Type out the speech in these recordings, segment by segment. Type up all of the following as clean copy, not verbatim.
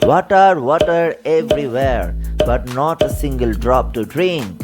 Water, water everywhere, but not a single drop to drink.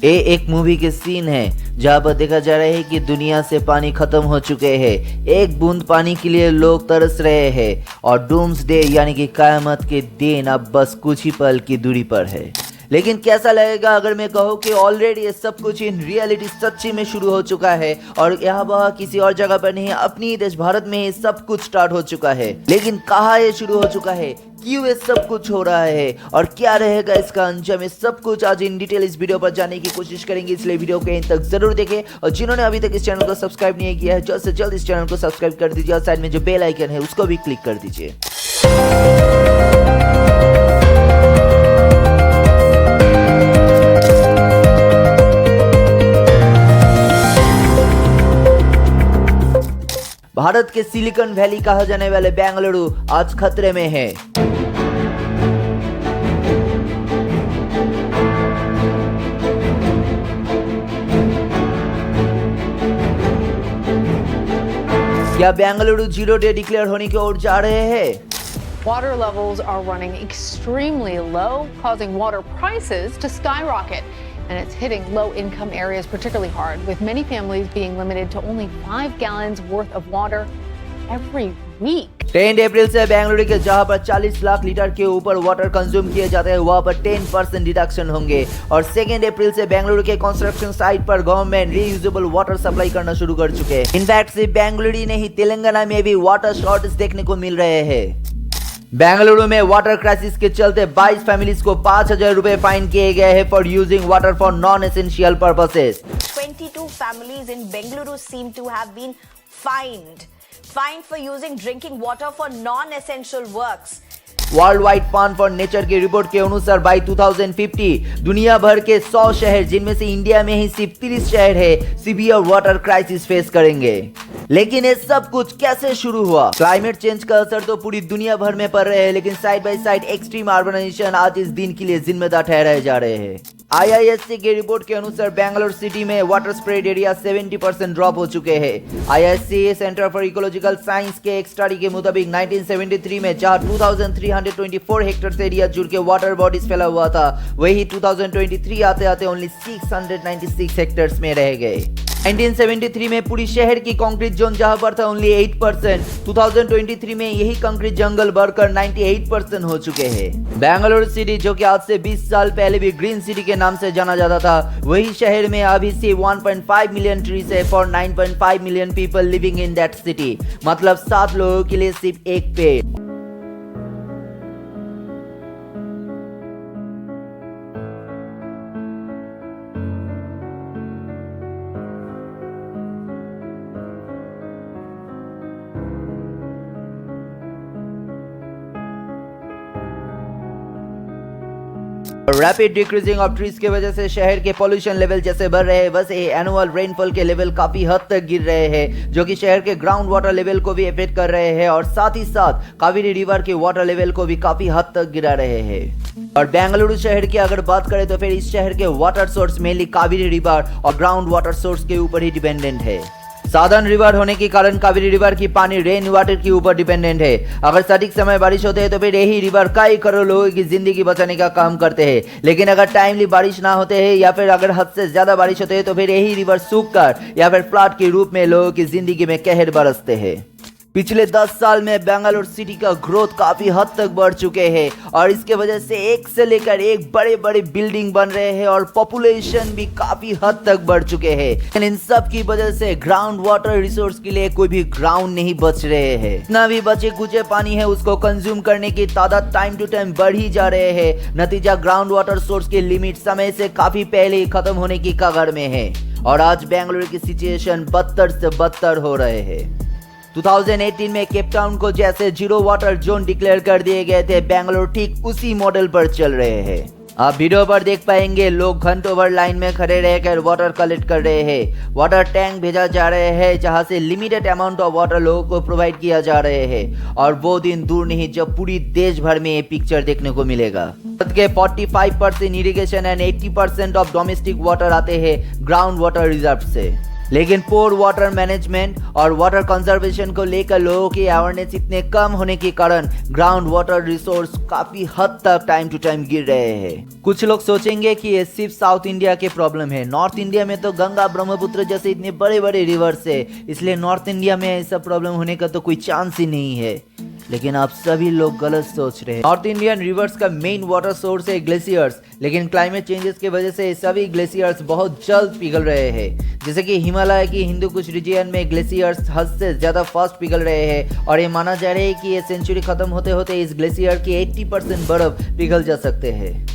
ये एक movie के scene है जहाँ पर देखा जा रहा है कि दुनिया से पानी खत्म हो चुके हैं। एक बूंद पानी के लिए लोग तरस रहे हैं और डूम्सडे यानी कि क़यामत के दिन अब बस कुछ ही पल की दूरी पर है। लेकिन कैसा लगेगा अगर मैं कहूँ कि ऑलरेडी ये सब कुछ इन रियलिटी सच्ची में शुरू हो चुका है और यहाँ वहाँ किसी और जगह पर नहीं, अपनी ही देश भारत में ही सब कुछ स्टार्ट हो चुका है। लेकिन कहाँ ये शुरू हो चुका है, क्यों ये सब कुछ हो रहा है और क्या रहेगा इसका अंजाम, ये सब कुछ आज इन डिटेल इस वीडियो पर जानने की कोशिश करेंगे। इसलिए वीडियो को एंड तक जरूर देखें और जिन्होंने अभी तक इस चैनल को सब्सक्राइब नहीं किया है जल्द से जल्द इस चैनल को सब्सक्राइब कर दीजिए और साइड में जो बेल आइकन है उसको भी क्लिक कर दीजिए। भारत के सिलिकॉन वैली कहा जाने वाले बेंगलुरु आज खतरे में है। क्या बेंगलुरु जीरो डे डिक्लेयर होने की ओर जा रहे हैं? Water levels are running extremely low, causing water prices to skyrocket. And it's hitting low-income areas particularly hard, with many families being limited to only 5 gallons worth of water every week. 10 अप्रैल से बेंगलुरु के जहां पर 40 lakh litre के ऊपर water consume किए जाते हैं वहां पर 10% डिडक्शन होंगे और 2 अप्रैल से बेंगलुरु के कंस्ट्रक्शन साइट पर गवर्नमेंट रीयूजेबल वाटर सप्लाई करना शुरू कर चुके हैं। इनफैक्ट सिर्फ बेंगलुरु ही नहीं, तेलंगाना में भी वाटर शॉर्टेज देखने को मिल रहे हैं। बेंगलुरु में वाटर क्राइसिस के चलते 22 फैमिलीज को 5,000 रुपए फाइन किए गए हैं for using water for non essential purposes. 22 families in Bengaluru seem to have been fined for using drinking water for non-essential works. World wide fund for nature की report के अनुसार बाई 2050 दुनिया भर के 100 शहर, जिनमें से इंडिया में ही सिर्फ 30 शहर है, सीवियर वाटर क्राइसिस फेस करेंगे। लेकिन ये सब कुछ कैसे शुरू हुआ? क्लाइमेट चेंज का असर तो पूरी दुनिया भर में पड़ रहे हैं, लेकिन side by side extreme urbanisation आज इस दिन के लिए जिम्मेदार ठहराए जा रहे हैं। IISc की रिपोर्ट के अनुसार बेंगलुरु सिटी में वाटर स्प्रेड एरिया 70% ड्रॉप हो चुके हैं। IISc centre for ecological science के एक स्टडी के मुताबिक 1973 में जहां 2324 हेक्टेयर एरिया जुड़ के वाटर बॉडीज फैला हुआ था, वही 2023 आते आते ओनली 696 हेक्टेयर्स में रह गए। 1973 में पूरी शहर की कंक्रीट जोन जहां पर था ओनली 8%, 2023 में यही कंक्रीट जंगल बढ़कर 98% हो चुके हैं। बेंगलुरु सिटी जो कि आज से 20 साल पहले भी ग्रीन सिटी के नाम से जाना जाता था, वही शहर में अभी से 1.5 मिलियन ट्रीज है for 9.5 million people living in that city. मतलब 7 लोगों के लिए सिर्फ एक पेड़। रैपिड डिक्रीजिंग ऑफ ट्रीज की वजह से शहर के पोल्यूशन लेवल जैसे बढ़ रहे हैं, वैसे ही एनुअल रेनफॉल के लेवल काफी हद तक गिर रहे हैं, जो कि शहर के ग्राउंड वाटर लेवल को भी इफेक्ट कर रहे हैं और साथ ही साथ कावेरी रिवर के वाटर लेवल को भी काफी हद तक गिरा रहे हैं। और बेंगलुरु शहर की अगर बात करें तो फिर इस शहर के water source mainly Kaveri river और ग्राउंड वाटर सोर्स के ऊपर ही डिपेंडेंट है। साधन रिवर होने के कारण कावेरी रिवर की पानी रेन वाटर के ऊपर डिपेंडेंट है। अगर सटीक समय बारिश होते हैं तो फिर यही रिवर कई करोड़ लोगों की जिंदगी बचाने का काम करते हैं। लेकिन अगर टाइमली बारिश ना होते हैं या फिर अगर हद से ज्यादा बारिश होते हैं तो फिर यही रिवर सूखकर या फिर फ्लड के रूप में लोगों की जिंदगी में कहर बरसते हैं। पिछले 10 साल में बेंगलुरु सिटी का ग्रोथ काफी हद तक बढ़ चुके हैं और इसके वजह से एक से लेकर एक बड़े बड़े बिल्डिंग बन रहे हैं और पॉपुलेशन भी काफी हद तक बढ़ चुके हैं। लेकिन इन सब की वजह से ग्राउंड वाटर रिसोर्स के लिए कोई भी ग्राउंड नहीं बच रहे हैं। जितना भी बचे कुचे पानी है उसको कंज्यूम करने की तादाद टाइम टू टाइम बढ़ ही जा रहे हैं। नतीजा ग्राउंड वाटर सोर्स की लिमिट समय से काफी पहले ही खत्म होने की कगार में है और आज बेंगलुरु की सिचुएशन बदतर से बदतर हो रहे हैं। 2018 में केप टाउन को जैसे जीरो वाटर जोन डिक्लेयर कर दिए गए थे, बेंगलुरु ठीक उसी मॉडल पर चल रहे हैं। आप वीडियो पर देख पाएंगे लोग घंटों भर लाइन में खड़े रहकर वाटर कलेक्ट कर रहे हैं। वाटर टैंक भेजा जा रहे हैं जहां से लिमिटेड अमाउंट ऑफ वाटर लोगों को प्रोवाइड किया जा रहे हैं और वो दिन दूर नहीं जब पूरी देश भर में ये पिक्चर देखने को मिलेगा। भारत के 45% irrigation and 80% of domestic water आते हैं ग्राउंड वाटर रिजर्व से। लेकिन पोर वाटर मैनेजमेंट और वाटर कंजर्वेशन को लेकर लोगों की अवेयरनेस इतने कम होने के कारण ग्राउंड वाटर रिसोर्स काफी हद तक टाइम टू टाइम गिर रहे हैं। कुछ लोग सोचेंगे कि ये सिर्फ साउथ इंडिया के प्रॉब्लम है, नॉर्थ इंडिया में तो गंगा ब्रह्मपुत्र जैसे इतने बड़े बड़े रिवर्स है, इसलिए नॉर्थ इंडिया में ऐसा प्रॉब्लम होने का तो कोई चांस ही नहीं है। लेकिन आप सभी लोग गलत सोच रहे हैं। नॉर्थ इंडियन रिवर्स का मेन वाटर सोर्स है ग्लेशियर्स, लेकिन क्लाइमेट चेंजेस की वजह से सभी ग्लेशियर्स बहुत जल्द पिघल रहे हैं। जैसे कि हिमालय की हिंदू कुश रीजन में ग्लेशियर्स हद से ज्यादा फास्ट पिघल रहे हैं और ये माना जा रहा है कि ये सेंचुरी खत्म होते होते इस ग्लेशियर की 80% बर्फ पिघल जा सकते हैं।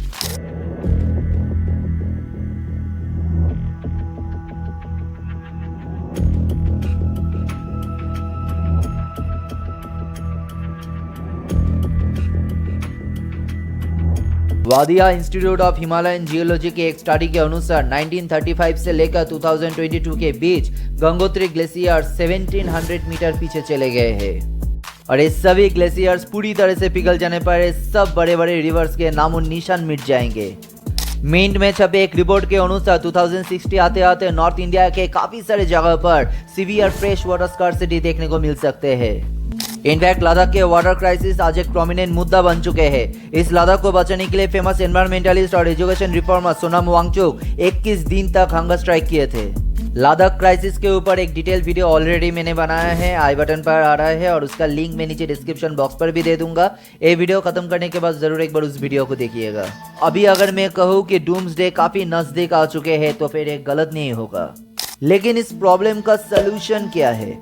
वादिया इंस्टीट्यूट ऑफ हिमालयन जियोलॉजी के एक स्टडी के अनुसार 1935 से लेकर 2022 के बीच गंगोत्री ग्लेशियर 1700 मीटर पीछे चले गए हैं और ये सभी ग्लेशियर्स पूरी तरह से पिघल जाने पर सब बड़े बड़े रिवर्स के नामो निशान मिट जाएंगे। मिंट में छपे एक रिपोर्ट के अनुसार 2060 आते आते नॉर्थ इंडिया के काफी सारे जगह पर सीवियर फ्रेश वाटर स्कार्सिटी देखने को मिल सकते हैं। इनफैक्ट लद्दाख के वाटर क्राइसिस आज एक प्रोमिनेंट मुद्दा बन चुके हैं। इस लद्दाख को बचाने के लिए फेमस एनवायरमेंटलिस्ट और एजुकेशन रिफॉर्मर सोनम वांगचुक 21 दिन तक हंगर स्ट्राइक किए थे। लद्दाख क्राइसिस के ऊपर एक डिटेल वीडियो ऑलरेडी मैंने बनाया है, आई बटन पर आ रहा है और उसका लिंक मैं नीचे डिस्क्रिप्शन बॉक्स पर भी दे दूंगा। ये वीडियो खत्म करने के बाद जरूर एक बार उस वीडियो को देखिएगा। अभी अगर मैं कहूँ कि डूम्सडे काफी नजदीक आ चुके हैं तो फिर एक गलत नहीं होगा। लेकिन इस प्रॉब्लम का सोल्यूशन क्या है?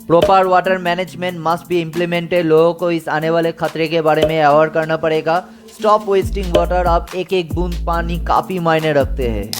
Proper water management must be implemented. लोगों को इस आने वाले खतरे के बारे में अवेयर करना पड़ेगा। Stop wasting water. आप एक एक बूंद पानी काफी मायने रखते हैं।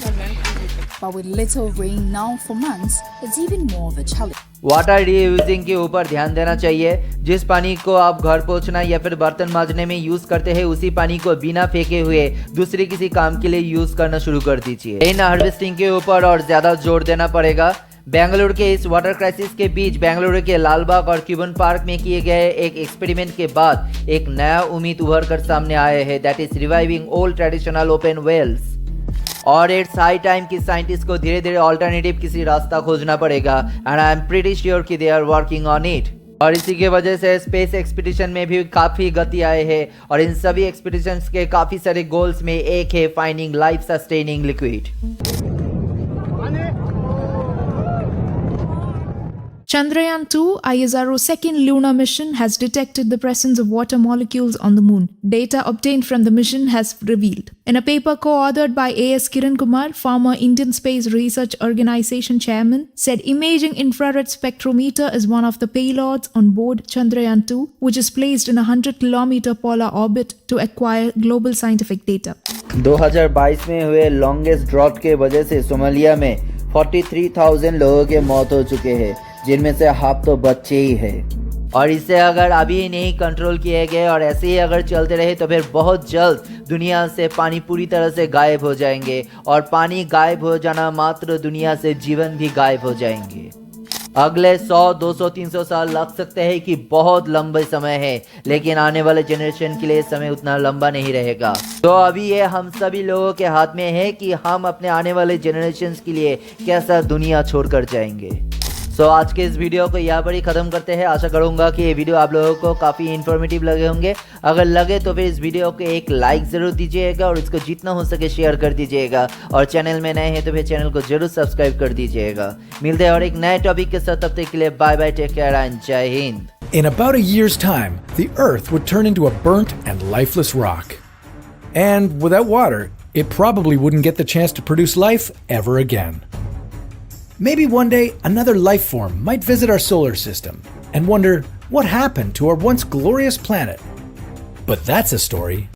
But with little rain now for months, it's even more of a challenge. Water reusing के ऊपर ध्यान देना चाहिए। जिस पानी को आप घर पोंछना या फिर बर्तन मांजने में यूज करते हैं उसी पानी को बिना फेंके हुए दूसरे किसी काम के लिए यूज करना शुरू कर दीजिए। रेन हार्वेस्टिंग के ऊपर और ज्यादा जोर देना पड़ेगा। बेंगलुरु के इस वाटर क्राइसिस के बीच बेंगलुरु के लालबाग और क्यूबन पार्क में किए गए एक एक्सपेरिमेंट के बाद एक नया उम्मीद उभर कर सामने आया है, that is reviving old traditional open wells. और इट्स हाई टाइम कि साइंटिस्ट को धीरे धीरे ऑल्टरनेटिव किसी रास्ता खोजना पड़ेगा and I am pretty sure कि they are working on it. और इसी की वजह से स्पेस एक्सपीडिशन में भी काफी गति आए है और इन सभी एक्सपीडिशंस के काफी सारे गोल्स में एक है finding life sustaining liquid. Chandrayaan-2, ISRO's second lunar mission, has detected the presence of water molecules on the moon. Data obtained from the mission has revealed. In a paper co-authored by A.S. Kiran Kumar, former Indian Space Research Organization chairman, said imaging infrared spectrometer is one of the payloads on board Chandrayaan-2, which is placed in a 100-kilometer polar orbit to acquire global scientific data. 2022 में हुए longest drought के वजह से Somalia में 43,000 लोगों के मौत हो चुके हैं, जिनमें से हाफ तो बच्चे ही हैं। और इसे अगर अभी नहीं कंट्रोल किए गए और ऐसे ही अगर चलते रहे तो फिर बहुत जल्द दुनिया से पानी पूरी तरह से गायब हो जाएंगे और पानी गायब हो जाना मात्र दुनिया से जीवन भी गायब हो जाएंगे। अगले 100, 200, 300 साल लग सकते हैं कि बहुत लंबे समय है, लेकिन आने वाले जनरेशन के लिए समय उतना लंबा नहीं रहेगा। तो अभी ये हम सभी लोगों के हाथ में है कि हम अपने आने वाले जनरेशन के लिए कैसा दुनिया छोड़कर जाएंगे। तो आज के इस वीडियो को यहाँ पर ही ख़त्म करते हैं। आशा करूँगा कि ये वीडियो आप लोगों को काफ़ी इन्फॉर्मेटिव लगे होंगे। अगर लगे तो फिर इस वीडियो को एक लाइक ज़रूर दीजिएगा और इसको जितना हो सके शेयर कर दीजिएगा और चैनल में नए हैं तो फिर चैनल को जरूर सब्सक्राइब कर दीजिएगा। मिलते हैं और एक नए टॉपिक के साथ, तब तक के लिए bye bye, take care and जय हिंद। In about a year's time, the Earth would turn into a burnt and lifeless rock. And without water, it probably wouldn't get the chance to produce life ever again. Maybe one day another life form might visit our solar system and wonder what happened to our once glorious planet. But that's a story